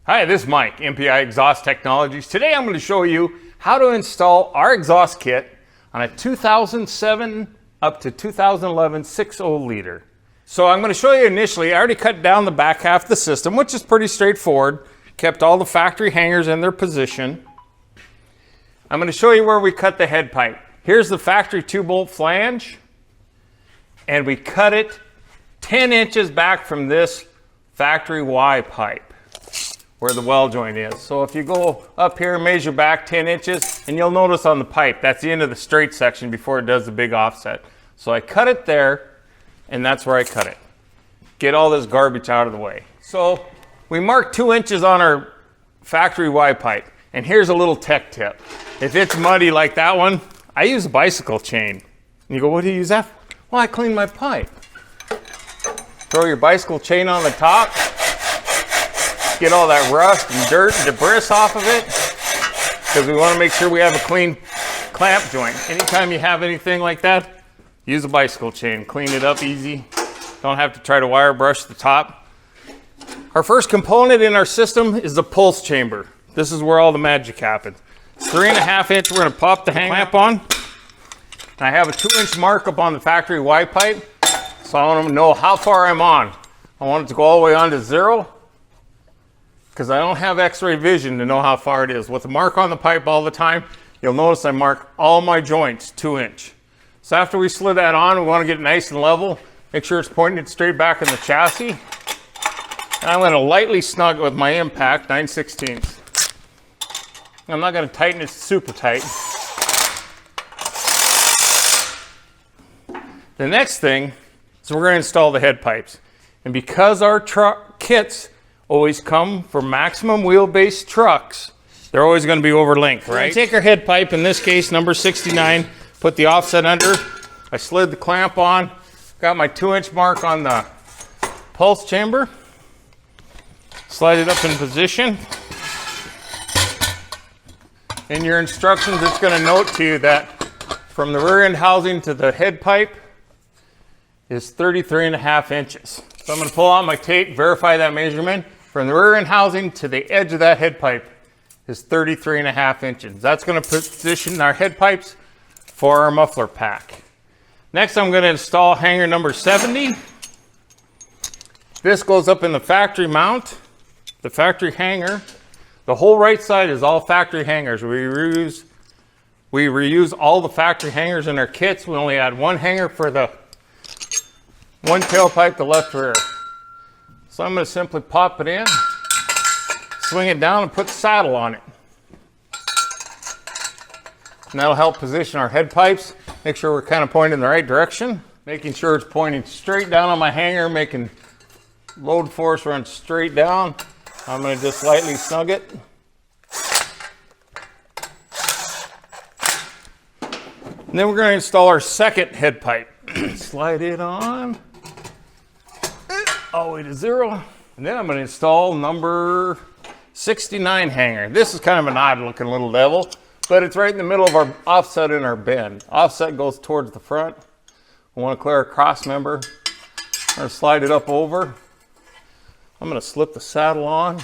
Hi, this is Mike, MPI Exhaust Technologies. Today I'm going to show you how to install our exhaust kit on a 2007 up to 2011 6.0 liter. So I'm going to show you initially, I already cut down the back half of the system, which is pretty straightforward. Kept all the factory hangers in their position. I'm going to show you where we cut the head pipe. Here's the factory 2-bolt flange, and we cut it 10 inches back from this factory Y pipe where the well joint is. So if you go up here and measure back 10 inches, and you'll notice on the pipe, that's the end of the straight section before it does the big offset. So I cut it there, and that's where I cut it. Get all this garbage out of the way. So we marked 2 inches on our factory Y pipe. And here's a little tech tip. If it's muddy like that one, I use a bicycle chain. And you go, what do you use that for? Well, I clean my pipe. Throw your bicycle chain on the top. Get all that rust and dirt and debris off of it, because we want to make sure we have a clean clamp joint. Anytime you have anything like that, use a bicycle chain. Clean it up easy. Don't have to try to wire brush the top. Our first component in our system is the pulse chamber. This is where all the magic happens. It's 3.5 inch. We're going to pop the hang clamp on. And I have a 2-inch mark up on the factory Y pipe, so I want to know how far I'm on. I want it to go all the way on to 0, because I don't have x-ray vision to know how far it is. With the mark on the pipe all the time, you'll notice I mark all my joints 2 inch. So after we slid that on, we want to get it nice and level. Make sure it's pointing straight back in the chassis. And I'm going to lightly snug it with my impact, 9/16. I'm not going to tighten it super tight. The next thing is we're going to install the head pipes. And because our truck kits always come for maximum wheelbase trucks, they're always going to be over length, right? Take our head pipe, in this case number 69, put the offset under. I slid the clamp on, got my 2-inch mark on the pulse chamber, slide it up in position. In your instructions, it's going to note to you that from the rear end housing to the head pipe is 33.5 inches. So I'm going to pull out my tape, verify that measurement. From the rear end housing to the edge of that head pipe is 33.5 inches. That's going to position our head pipes for our muffler pack. Next, I'm going to install hanger number 70. This goes up in the factory mount, the factory hanger. The whole right side is all factory hangers. We reuse all the factory hangers in our kits. We only add one hanger for the one tailpipe, the left rear. So I'm going to simply pop it in, swing it down, and put the saddle on it. And that'll help position our head pipes. Make sure we're kind of pointing in the right direction. Making sure it's pointing straight down on my hanger, making load force run straight down. I'm going to just lightly snug it. And then we're going to install our second head pipe. Slide it on all the way to 0. And then I'm going to install number 69 hanger. This is kind of an odd looking little devil, but it's right in the middle of our offset in our bend. Offset goes towards the front. I want to clear a cross member. I'm going to slide it up over. I'm going to slip the saddle on.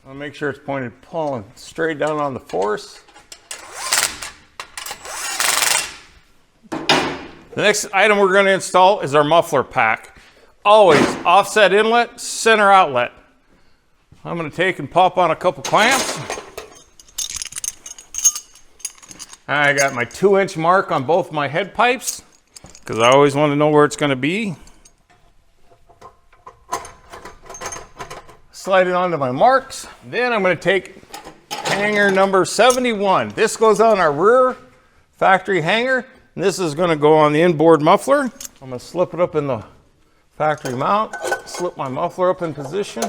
I'll make sure it's pointed, pulling straight down on the force. The next item we're going to install is our muffler pack. Always offset inlet, center outlet. I'm going to take and pop on a couple clamps. I got my 2-inch mark on both my head pipes, because I always want to know where it's going to be. Slide it onto my marks. Then I'm going to take hanger number 71. This goes on our rear factory hanger, and this is going to go on the inboard muffler. I'm going to slip it up in the factory mount, slip my muffler up in position.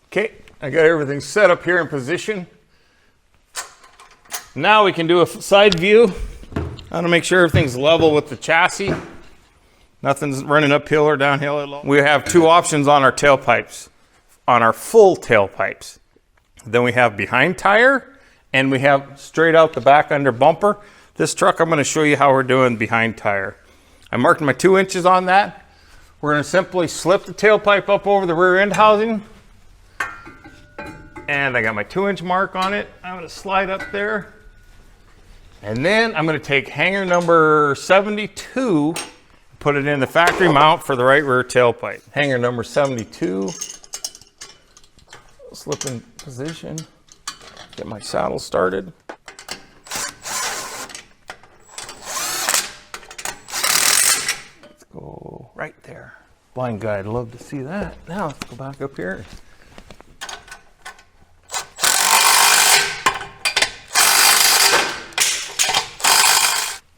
Okay, I got everything set up here in position. Now we can do a side view. I want to make sure everything's level with the chassis. Nothing's running uphill or downhill at all. We have two options on our tailpipes, on our full tailpipes. Then we have behind tire, and we have straight out the back under bumper. This truck, I'm going to show you how we're doing behind tire. I marked my 2 inches on that. We're going to simply slip the tailpipe up over the rear end housing. And I got my 2-inch mark on it. I'm going to slide up there. And then I'm going to take hanger number 72, put it in the factory mount for the right rear tailpipe. Hanger number 72. Slip in position. Get my saddle started. Let's go right there. Blind guy, I'd love to see that. Now let's go back up here.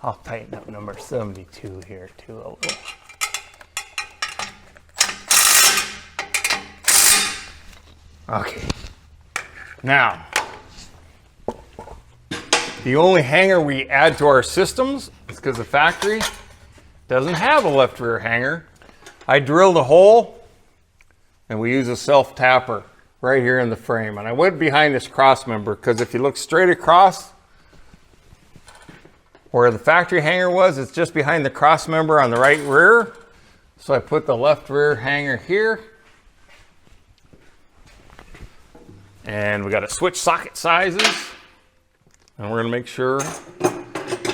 I'll tighten up number 72 here too a little. Okay. Now, the only hanger we add to our systems is because the factory doesn't have a left rear hanger. I drilled a hole and we use a self tapper right here in the frame. And I went behind this cross member because if you look straight across, where the factory hanger was, it's just behind the cross member on the right rear. So I put the left rear hanger here. And we got to switch socket sizes. And we're going to make sure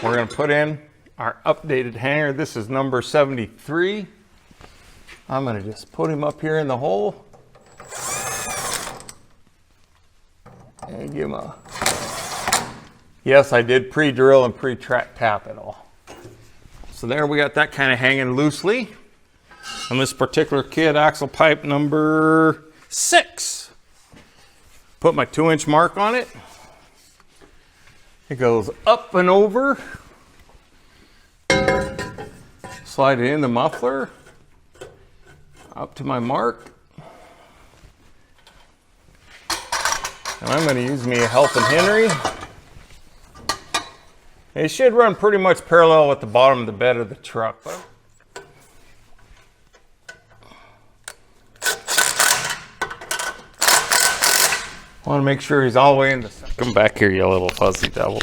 we're going to put in our updated hanger. This is number 73. I'm going to just put him up here in the hole. And give him a... Yes, I did pre-drill and pre-tap it all. So there we got that kind of hanging loosely. On this particular kit, axle pipe number 6. Put my 2-inch mark on it. It goes up and over. Slide it in the muffler. Up to my mark. And I'm going to use me a Helping Henry. It should run pretty much parallel with the bottom of the bed of the truck. I want to make sure he's all the way in the center. Come back here, you little fuzzy devil.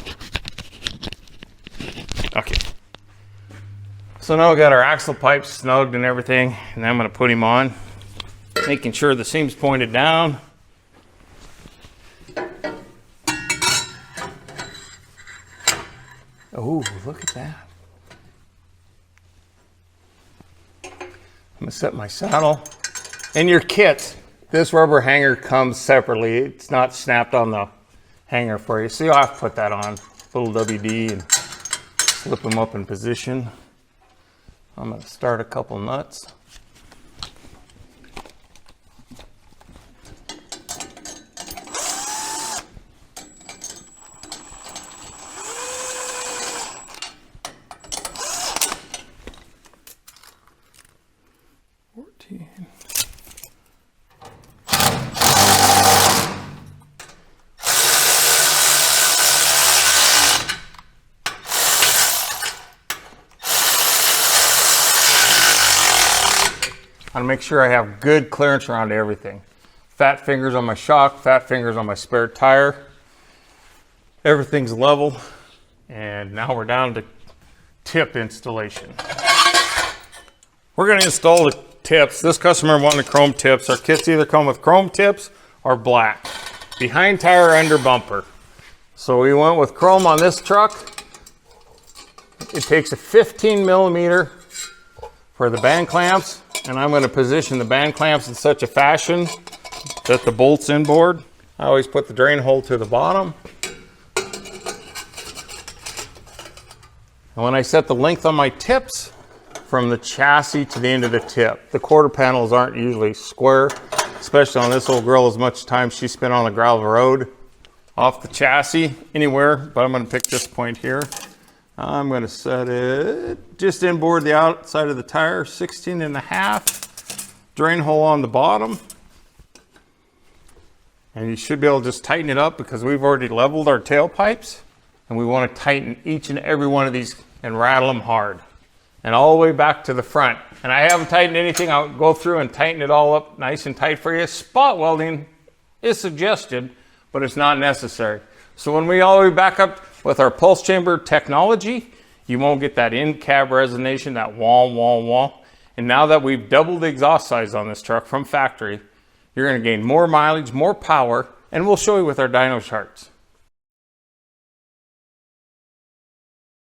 Okay. So now we got our axle pipe snugged and everything, and I'm going to put him on, making sure the seam's pointed down. Oh, look at that. I'm going to set my saddle. In your kit, this rubber hanger comes separately. It's not snapped on the hanger for you. So you'll have to put that on. Little WD and slip them up in position. I'm going to start a couple nuts. I want to make sure I have good clearance around everything. Fat fingers on my shock, fat fingers on my spare tire. Everything's level. And now we're down to tip installation. We're going to install the tips. This customer wanted chrome tips. Our kits either come with chrome tips or black. Behind tire, under bumper. So we went with chrome on this truck. It takes a 15 millimeter for the band clamps. And I'm going to position the band clamps in such a fashion that the bolt's inboard. I always put the drain hole to the bottom. And when I set the length on my tips, from the chassis to the end of the tip, the quarter panels aren't usually square, especially on this old girl, as much time she spent on the gravel road. Off the chassis, anywhere, but I'm going to pick this point here. I'm going to set it just inboard the outside of the tire, 16.5. Drain hole on the bottom. And you should be able to just tighten it up because we've already leveled our tailpipes. And we want to tighten each and every one of these and rattle them hard. And all the way back to the front. And I haven't tightened anything. I'll go through and tighten it all up nice and tight for you. Spot welding is suggested, but it's not necessary. So when we all the way back up with our pulse chamber technology, you won't get that in-cab resonation, that wah, wah, wah. And now that we've doubled the exhaust size on this truck from factory, you're going to gain more mileage, more power, and we'll show you with our dyno charts.